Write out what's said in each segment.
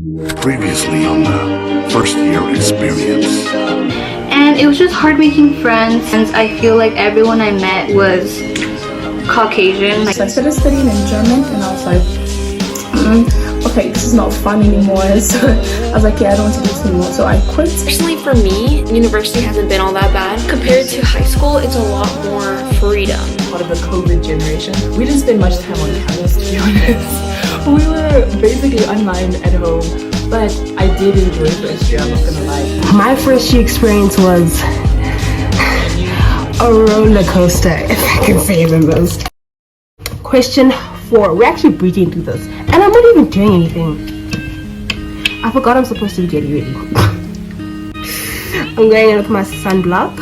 Previously on the first year experience. And it was just hard making friends, since I feel like everyone I met was Caucasian. So I started studying in German and I was like, okay, this is not fun anymore. So I was like, yeah, I don't want to do this anymore. So I quit. Personally for me, university hasn't been all that bad. Compared to high school, it's a lot more freedom. Part of the COVID generation, we didn't spend much time on campus, to be honest. We were basically online at home, but I did enjoy first year, I'm not gonna lie. My first year experience was a roller coaster, if I can say the most. Question 4. We're actually breezing through this, and I'm not even doing anything. I forgot I'm supposed to be getting ready. I'm going in with my sunblock.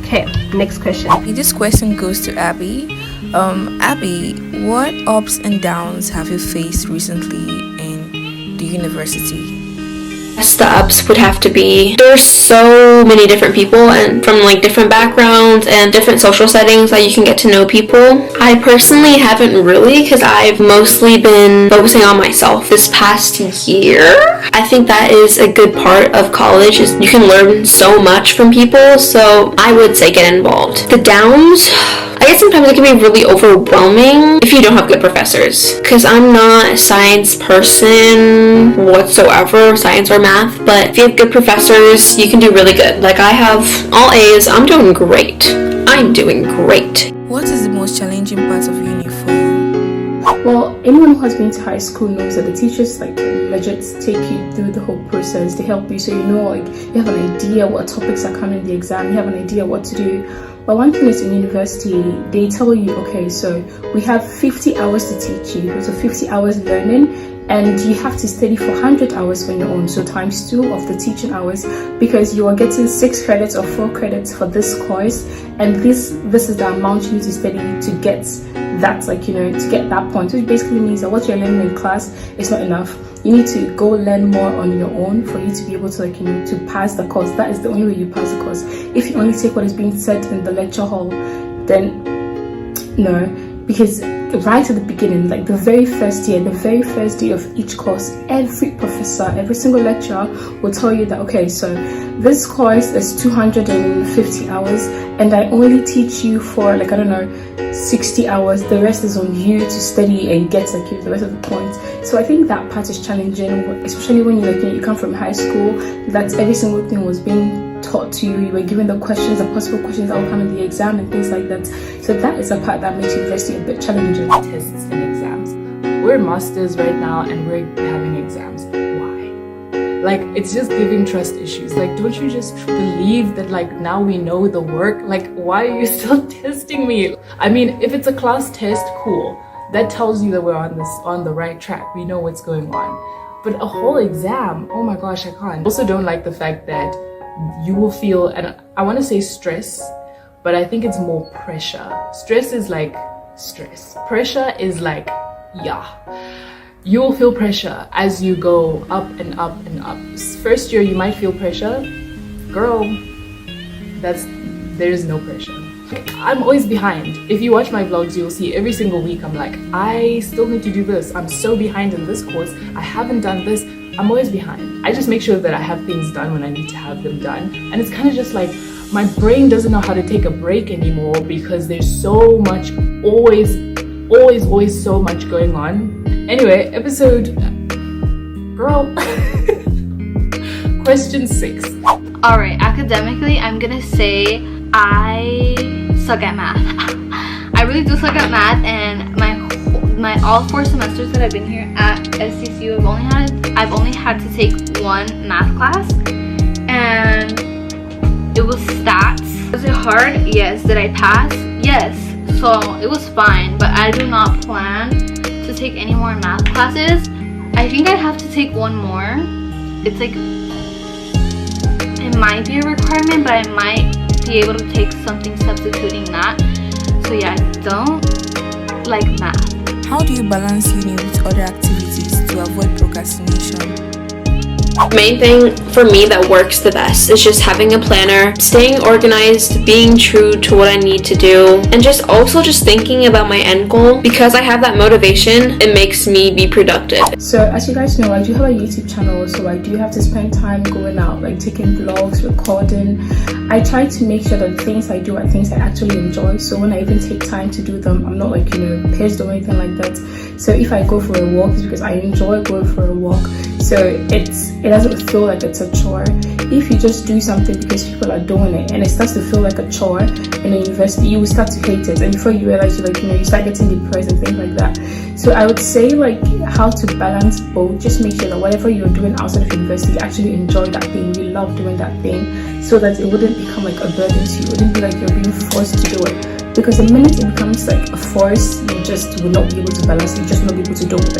Okay, next question. This question goes to Abby. Abby, what ups and downs have you faced recently in the university? The ups would have to be, there's so many different people and from like different backgrounds and different social settings that you can get to know people. I personally haven't really, because I've mostly been focusing on myself this past year. I think that is a good part of college, is you can learn so much from people, so I would say get involved. The downs, I guess sometimes it can be really overwhelming if you don't have good professors, because I'm not a science person whatsoever, science or math, but if you have good professors, you can do really good. Like I have all A's, I'm doing great. I'm doing great. What is the most challenging part of uni for you? Well, anyone who has been to high school knows that the teachers like legit take you through the whole process. They help you, so you know, like you have an idea what topics are coming in the exam, you have an idea what to do. But one thing is, in university, they tell you, okay, so we have 50 hours to teach you, so 50 hours learning, and you have to study for 100 hours on your own, so times 2 of the teaching hours, because you are getting 6 credits or 4 credits for this course, and this is the amount you need to study to get that, like, you know, to get that point, which basically means that what you're learning in class is not enough. You need to go learn more on your own for you to be able to, like, you know, to pass the course. That is the only way you pass the course. If you only take what is being said in the lecture hall, then no, because right at the beginning, like the very first year, the very first day of each course, every professor, every single lecturer will tell you that, okay, so this course is 250 hours and I only teach you for, like, I don't know, 60 hours. The rest is on you to study and get, like, the rest of the points. So I think that part is challenging, especially when you, like, you know, you come from high school, that every single thing was being taught to you. You were given the questions, the possible questions that will come in the exam and things like that. So that is a part that makes university a bit challenging. Tests and exams. We're masters right now and we're having exams. Why? Like, it's just giving trust issues. Like, don't you just believe that, like, now we know the work? Like, why are you still testing me? I mean, if it's a class test, cool. That tells you that we're on the right track. We know what's going on. But a whole exam, oh my gosh, I can't. I also don't like the fact that you will feel, and I want to say stress, but I think it's more pressure. Stress is like stress. Pressure is like, yeah. You will feel pressure as you go up and up and up. First year, you might feel pressure. Girl, there is no pressure. I'm always behind. If you watch my vlogs, you'll see every single week I'm like, I still need to do this. I'm so behind in this course. I haven't done this. I'm always behind. I just make sure that I have things done when I need to have them done. And it's kind of just like, my brain doesn't know how to take a break anymore because there's so much, always so much going on. Anyway, girl, question 6. Alright, academically, I'm gonna say I suck at math. I really do suck at math, and my all 4 semesters that I've been here at SCCU, I've only had to take 1 math class, and it was stats. Was it hard? Yes. Did I pass? Yes. So it was fine, but I do not plan to take any more math classes. I think I have to take 1 more. It's like, it might be a requirement, but I might be able to take something substituting that. So yeah, I don't like math. How do you balance uni with other activities to avoid procrastination? Main thing for me that works the best is just having a planner, staying organized, being true to what I need to do, and just thinking about my end goal. Because I have that motivation, it makes me be productive. So as you guys know, I do have a YouTube channel, so I do have to spend time going out, like taking vlogs, recording. I try to make sure that the things I do are things I actually enjoy, so when I even take time to do them, I'm not like, pissed or anything like that. So if I go for a walk, it's because I enjoy going for a walk, so it doesn't feel like it's a chore. If you just do something because people are doing it and it starts to feel like a chore in the university, you will start to hate it, and before you realize, you start getting depressed and things like that. So I would say like how to balance both. Just make sure that whatever you're doing outside of university, you actually enjoy that thing, you love doing that thing, so that it wouldn't become like a burden to you. It wouldn't be like you're being forced to do it. Because the minute it becomes like a force, you just will not be able to balance it, you just will not be able to do it,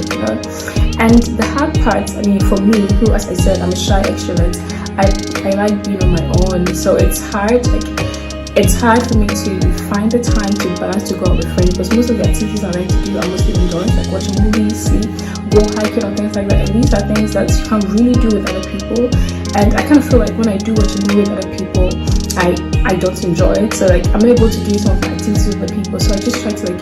And the hard part, for me, who, as I said, I'm a shy extrovert, I like being on my own, so it's hard for me to find the time to balance to go out with friends, because most of the activities I like to do are mostly indoors, like watching movies, sleep, go hiking or things like that, and these are things that you can't really do with other people. And I kind of feel like when I do watch a movie with other people, I don't enjoy it, so like I'm able to do some of my activities with other people. So I just try to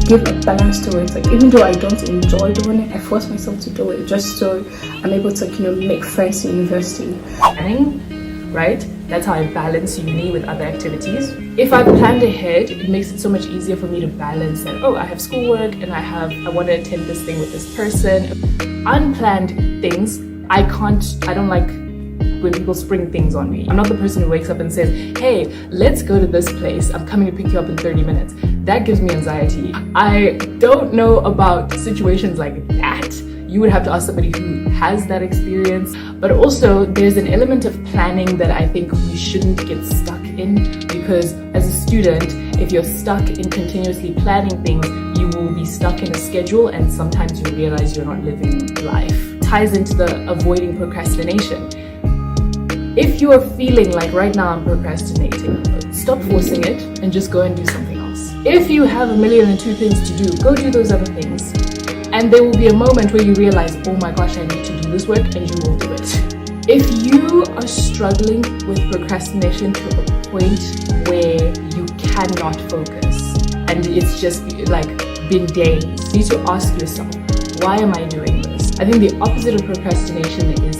give a balance to it. Like even though I don't enjoy doing it, I force myself to do it just so I'm able to make friends in university. Planning, right? That's how I balance uni with other activities. If I've planned ahead, it makes it so much easier for me to balance that. Oh, I have schoolwork and I want to attend this thing with this person. Unplanned things, I don't like when people spring things on me. I'm not the person who wakes up and says, hey, let's go to this place, I'm coming to pick you up in 30 minutes. That gives me anxiety. I don't know about situations like that. You would have to ask somebody who has that experience. But also there's an element of planning that I think we shouldn't get stuck in, because as a student, if you're stuck in continuously planning things, you will be stuck in a schedule, and sometimes you realize you're not living life. Ties into the avoiding procrastination. If you are feeling like right now I'm procrastinating, stop forcing it and just go and do something else. If you have 1,002 things to do, go do those other things. And there will be a moment where you realize, oh my gosh, I need to do this work, and you will do it. If you are struggling with procrastination to a point where you cannot focus, and it's just like been days, you need to ask yourself, why am I doing this? I think the opposite of procrastination is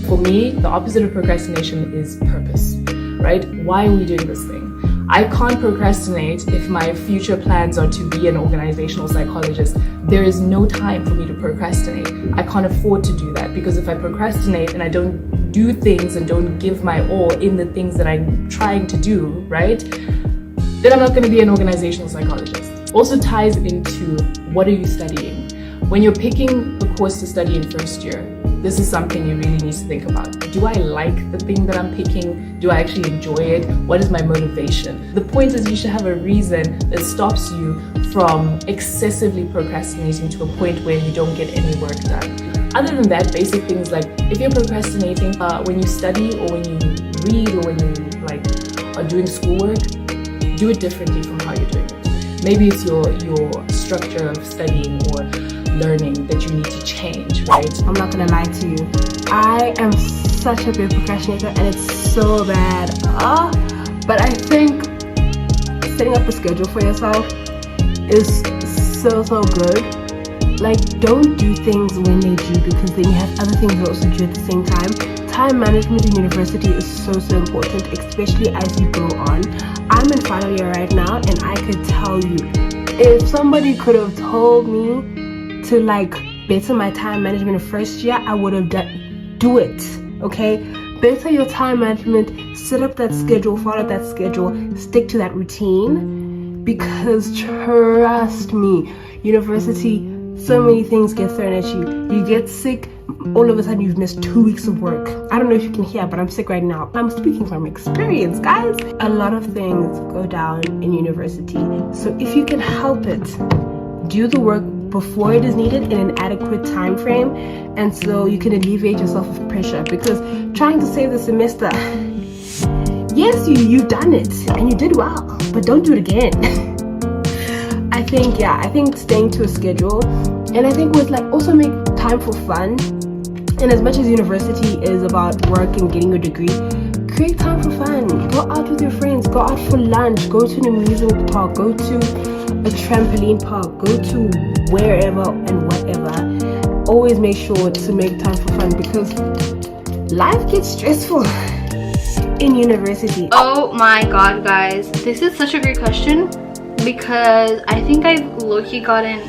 for me, the opposite of procrastination is purpose, right? Why are we doing this thing? I can't procrastinate if my future plans are to be an organizational psychologist. There is no time for me to procrastinate. I can't afford to do that, because if I procrastinate and I don't do things and don't give my all in the things that I'm trying to do, right? Then I'm not going to be an organizational psychologist. Also ties into what are you studying? When you're picking a course to study in first year, this is something you really need to think about. Do I like the thing that I'm picking? Do I actually enjoy it? What is my motivation? The point is you should have a reason that stops you from excessively procrastinating to a point where you don't get any work done. Other than that, basic things like if you're procrastinating when you study or when you read or when you are doing schoolwork, do it differently from how you're doing it. Maybe it's your structure of studying or learning that you need to change, right? I'm not gonna lie to you, I am such a big procrastinator, and it's so bad. But I think setting up a schedule for yourself is so good. Like, don't do things when they do, because then you have other things you also do at the same time. Time management in university is so important, especially as you go on. I'm in final year right now, and I could tell you, if somebody could have told me to better my time management in first year, I would have do it. Okay, better your time management, set up that schedule, follow that schedule, stick to that routine, because trust me, university, so many things get thrown at you. You get sick, all of a sudden you've missed 2 weeks of work. I don't know if you can hear, but I'm sick right now. I'm speaking from experience, guys. A lot of things go down in university, so if you can help it, do the work before it is needed in an adequate time frame, and so you can alleviate yourself of pressure, because trying to save the semester, yes, you've done it and you did well, but don't do it again. I think staying to a schedule, and I think with also make time for fun. And as much as university is about work and getting a degree, create time for fun. Go out with your friends, go out for lunch, go to an amusement park, go to a trampoline park, go to wherever and whatever. Always make sure to make time for fun because life gets stressful in university. Oh my god, guys, this is such a great question because I think I've low-key gotten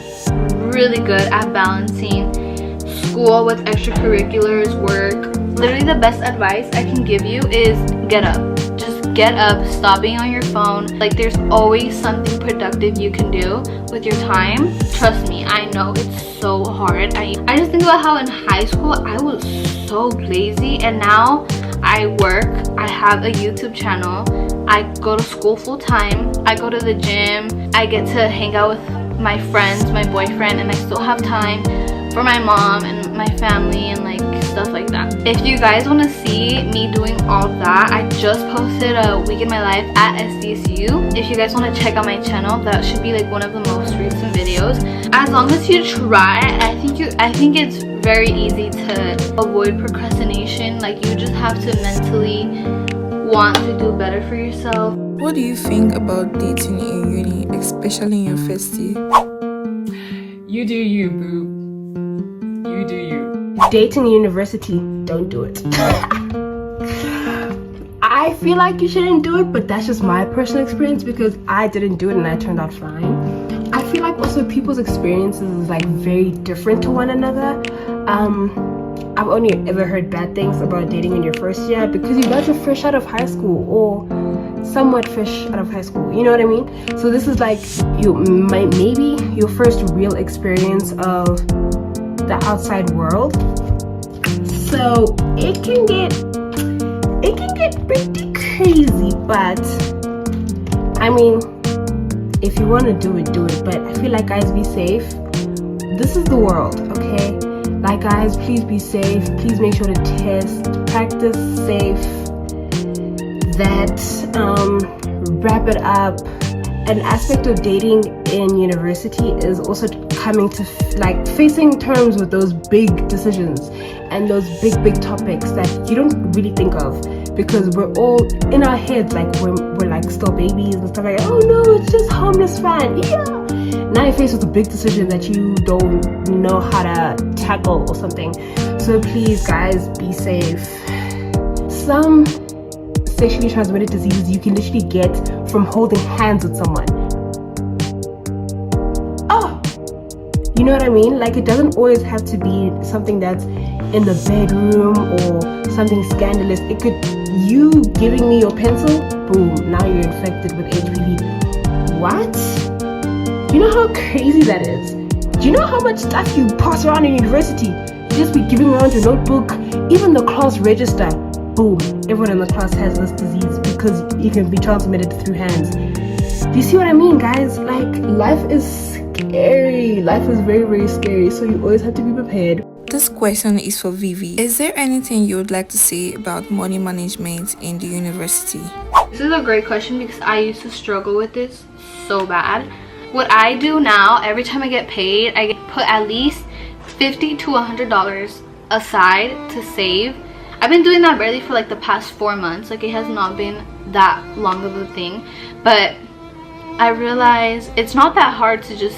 really good at balancing school with extracurriculars, work. Literally the best advice I can give you is get up. Just get up, stop being on your phone. Like, there's always something productive you can do with your time. Trust me, I know it's so hard. I just think about how in high school I was so lazy, and now I work, I have a YouTube channel, I go to school full time, I go to the gym, I get to hang out with my friends, my boyfriend, and I still have time for my mom and my family and like stuff like that. If you guys want to see me doing all that, I just posted a week in my life at SDSU. If you guys want to check out my channel, that should be like one of the most recent videos. As long as you try, I think it's very easy to avoid procrastination. Like, you just have to mentally want to do better for yourself. What do you think about dating in uni, especially in your first year? You do you, boo. You do you. Dating in university, don't do it. I feel like you shouldn't do it, but that's just my personal experience because I didn't do it and I turned out fine. I feel like also people's experiences is like very different to one another. I've only ever heard bad things about dating in your first year because you guys are fresh out of high school or somewhat fresh out of high school, you know what I mean? So this is like maybe your first real experience of the outside world. So it can get pretty crazy, but I mean, if you want to do it, do it. But I feel like, guys, be safe. This is the world, okay? Like, guys, please be safe. Please make sure to test, practice safe. That wrap it up. An aspect of dating in university is also coming to like facing terms with those big decisions and those big topics that you don't really think of because we're all in our heads, like we're like still babies and stuff like, oh no, it's just homeless fun, yeah. Now you're faced with a big decision that you don't know how to tackle or something. So please, guys, be safe. Some sexually transmitted diseases you can literally get from holding hands with someone. Oh, you know what I mean? Like, it doesn't always have to be something that's in the bedroom or something scandalous. It could, you giving me your pencil, boom, now you're infected with HPV. What? Do you know how crazy that is? Do you know how much stuff you pass around in university? You just be giving around your notebook, even the class register. Boom, everyone in the class has this disease because it can be transmitted through hands. Do you see what I mean, guys? Like, life is scary. Life is very scary, so you always have to be prepared. This question is for Vivi. Is there anything you would like to say about money management in the university? This is a great question because I used to struggle with this so bad. What I do now, every time I get paid, I put at least $50 to $100 aside to save. I've been doing that barely for like the past 4 months. Like, it has not been that long of a thing, but I realize it's not that hard to just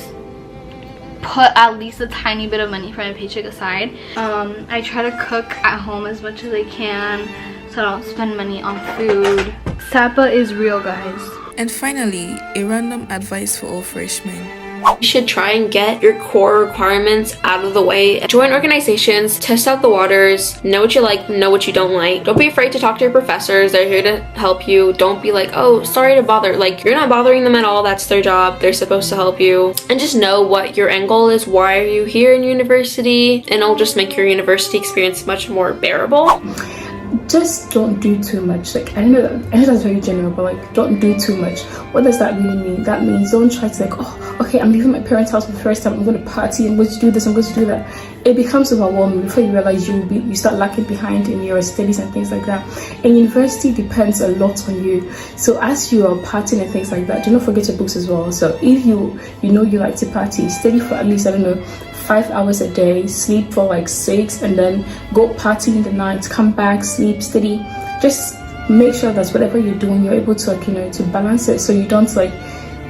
put at least a tiny bit of money from my paycheck aside. I try to cook at home as much as I can so I don't spend money on food. SAPA is real, guys. And finally, a random advice for all freshmen. You should try and get your core requirements out of the way. Join organizations, test out the waters, know what you like, know what you don't like. Don't be afraid to talk to your professors. They're here to help you. Don't be like, oh, sorry to bother. Like, you're not bothering them at all. That's their job. They're supposed to help you. And just know what your end goal is. Why are you here in university? And it'll just make your university experience much more bearable. Just don't do too much. Like, I know that's very general, but like, don't do too much. What does that really mean? That means don't try to like, oh, okay, I'm leaving my parents' house for the first time, I'm going to party, I'm going to do this, I'm going to do that. It becomes overwhelming before you realize you start lacking behind in your studies and things like that. And university depends a lot on you. So as you are partying and things like that, do not forget your books as well. So if you know you like to party, study for at least, I don't know, 5 hours a day, sleep for like 6, and then go party in the night, come back, sleep, study. Just make sure that whatever you're doing, you're able to, like, you know, to balance it, so you don't like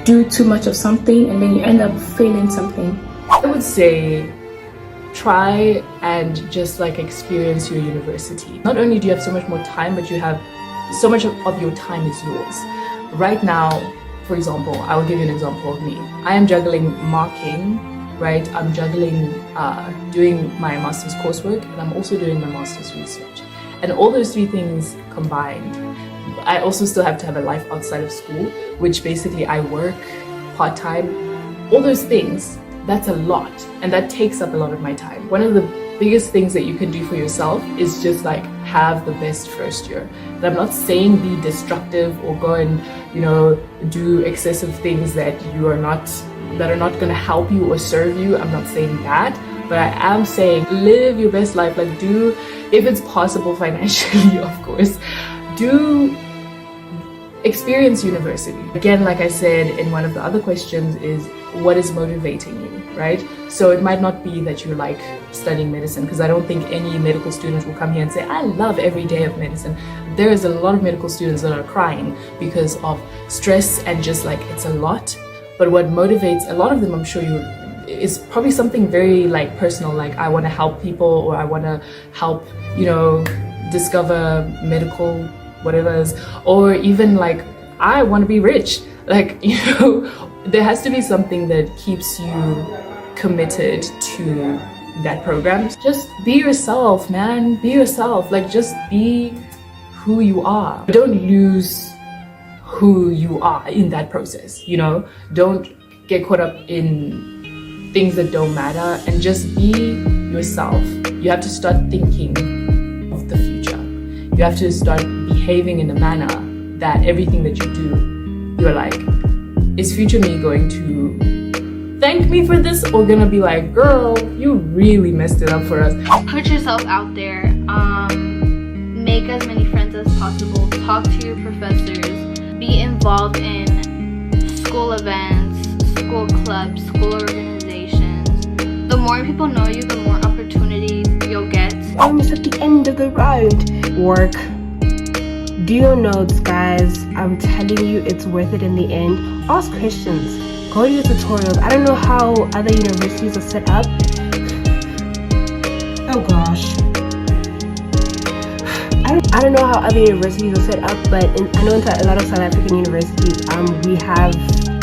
do too much of something and then you end up failing something. I would say try and just like experience your university. Not only do you have so much more time, but you have so much of your time is yours. Right now, for example, I will give you an example of me. I am juggling marking, right? I'm juggling doing my master's coursework, and I'm also doing my master's research. And all those three things combined, I also still have to have a life outside of school, which basically I work part-time. All those things, that's a lot, and that takes up a lot of my time. One of the biggest things that you can do for yourself is just like have the best first year. And I'm not saying be destructive or go and, you know, do excessive things that are not going to help you or serve you. I'm not saying that, but I am saying live your best life. Like, do, if it's possible financially, of course, do experience university. Again, like I said in one of the other questions, is what is motivating you, right? So it might not be that you like studying medicine, because I don't think any medical student will come here and say, I love every day of medicine. There is a lot of medical students that are crying because of stress and just like, it's a lot. But what motivates a lot of them, I'm sure you, is probably something very like personal, like I want to help people, or I want to help, you know, discover medical whatever's, or even like I want to be rich. Like, you know, there has to be something that keeps you committed to that program. Just be yourself, man. Be yourself. Like, just be who you are. Don't lose who you are in that process, you know? Don't get caught up in things that don't matter, and just be yourself. You have to start thinking of the future. You have to start behaving in a manner that everything that you do, you're like, is future me going to thank me for this, or gonna be like, girl, you really messed it up for us? Put yourself out there. Make as many friends as possible. Talk to your professors. Be involved in school events, school clubs, school organizations. The more people know you, the more opportunities you'll get. Almost at the end of the road. Work. Do your notes, guys. I'm telling you, it's worth it in the end. Ask questions. Go to your tutorials. I don't know how other universities are set up. Oh gosh. I don't know how other universities are set up, but I know in a lot of South African universities, we have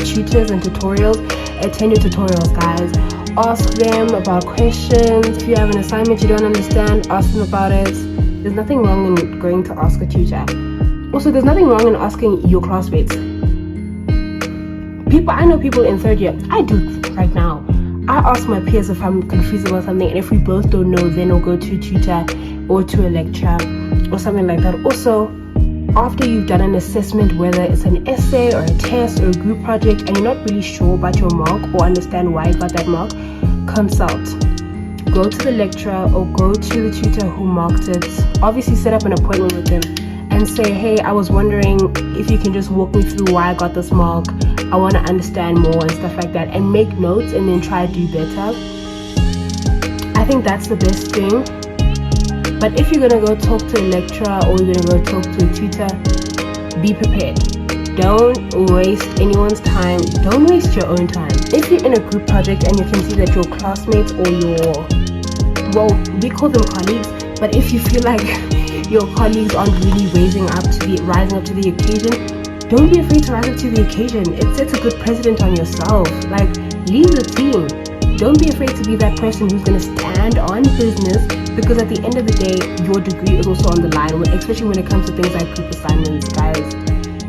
tutors and tutorials. Attend your tutorials, guys. Ask them about questions. If you have an assignment you don't understand, ask them about it. There's nothing wrong in going to ask a tutor. Also, there's nothing wrong in asking your classmates. I know people in third year, I do right now. I ask my peers if I'm confused about something, and if we both don't know, then I'll go to a tutor or to a lecture or something like that. Also, after you've done an assessment, whether it's an essay or a test or a group project, and you're not really sure about your mark or understand why you got that mark, consult. Go to the lecturer or go to the tutor who marked it. Obviously, set up an appointment with them and say, hey, I was wondering if you can just walk me through why I got this mark. I want to understand more and stuff like that, and make notes and then try to do better. I think that's the best thing. But if you're going to go talk to a lecturer or you're going to go talk to a tutor, be prepared. Don't waste anyone's time. Don't waste your own time. If you're in a group project and you can see that your classmates or we call them colleagues, but if you feel like your colleagues aren't really rising up to the occasion, don't be afraid to rise up to the occasion. It sets a good precedent on yourself. Like, lead the team. Don't be afraid to be that person who's going to stand on business, because at the end of the day, your degree is also on the line, especially when it comes to things like group assignments, guys.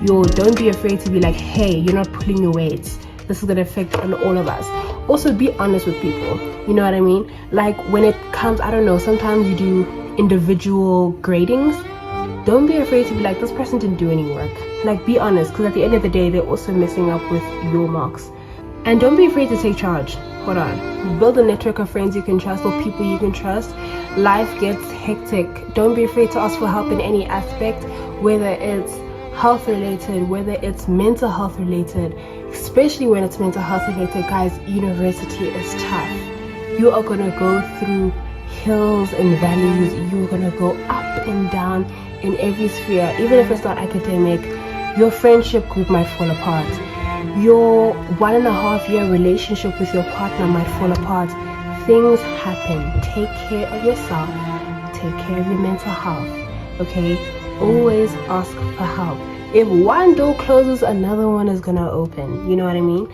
Don't be afraid to be like, hey, you're not pulling your weight. This is going to affect all of us. Also, be honest with people. You know what I mean? Like, when it comes, I don't know, sometimes you do individual gradings. Don't be afraid to be like, this person didn't do any work. Like, be honest, because at the end of the day, they're also messing up with your marks. And don't be afraid to take charge. Hold on. Build a network of friends you can trust or people you can trust. Life gets hectic. Don't be afraid to ask for help in any aspect, whether it's health related, whether it's mental health related. Especially when it's mental health related, guys, university is tough. You are gonna go through hills and valleys. You're gonna go up and down in every sphere. Even if it's not academic, your friendship group might fall apart. Your 1.5 year relationship with your partner might fall apart. Things happen. Take care of yourself. Take care of your mental health. Okay? Always ask for help. If one door closes, another one is gonna open. You know what I mean?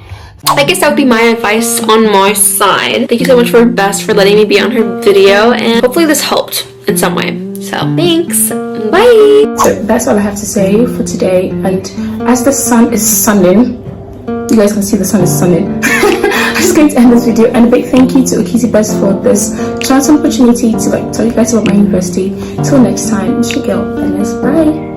I guess that would be my advice on my side. Thank you so much for Bess for letting me be on her video, and hopefully this helped in some way. So thanks. Bye. So that's all I have to say for today. And as the sun is sunning, you guys can see the sun is sunning. I'm just going to end this video, and a big thank you to Okiti Best for this chance and opportunity to tell you guys about my university. Till next time, it's your girl, Venice. Bye.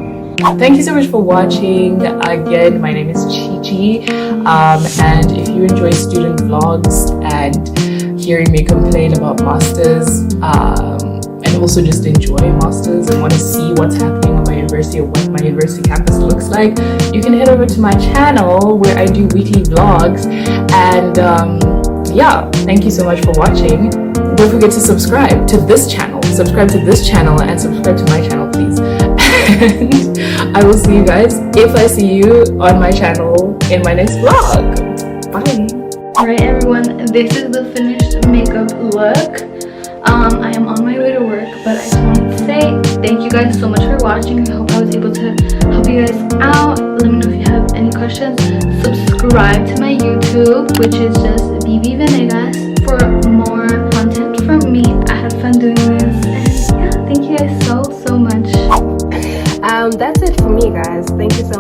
Thank you so much for watching. Again, my name is Chi-Chi, and if you enjoy student vlogs and hearing me complain about masters, and also just enjoy masters and want to see what's happening on my university or what my university campus looks like, you can head over to my channel where I do weekly vlogs. And yeah, thank you so much for watching. Don't forget to subscribe to this channel. Subscribe to this channel and subscribe to my channel, please. And I will see you guys if I see you on my channel in my next vlog. Bye. Alright everyone, this is the finished makeup look. I am on my way to work, but I just wanted to say thank you guys so much for watching. I hope I was able to help you guys out. Let me know if you have any questions. Subscribe to my YouTube, which is just VIVI Venegas, for more content from me. I had fun doing this, and yeah, thank you guys so much. That's it for me, guys. Thank you so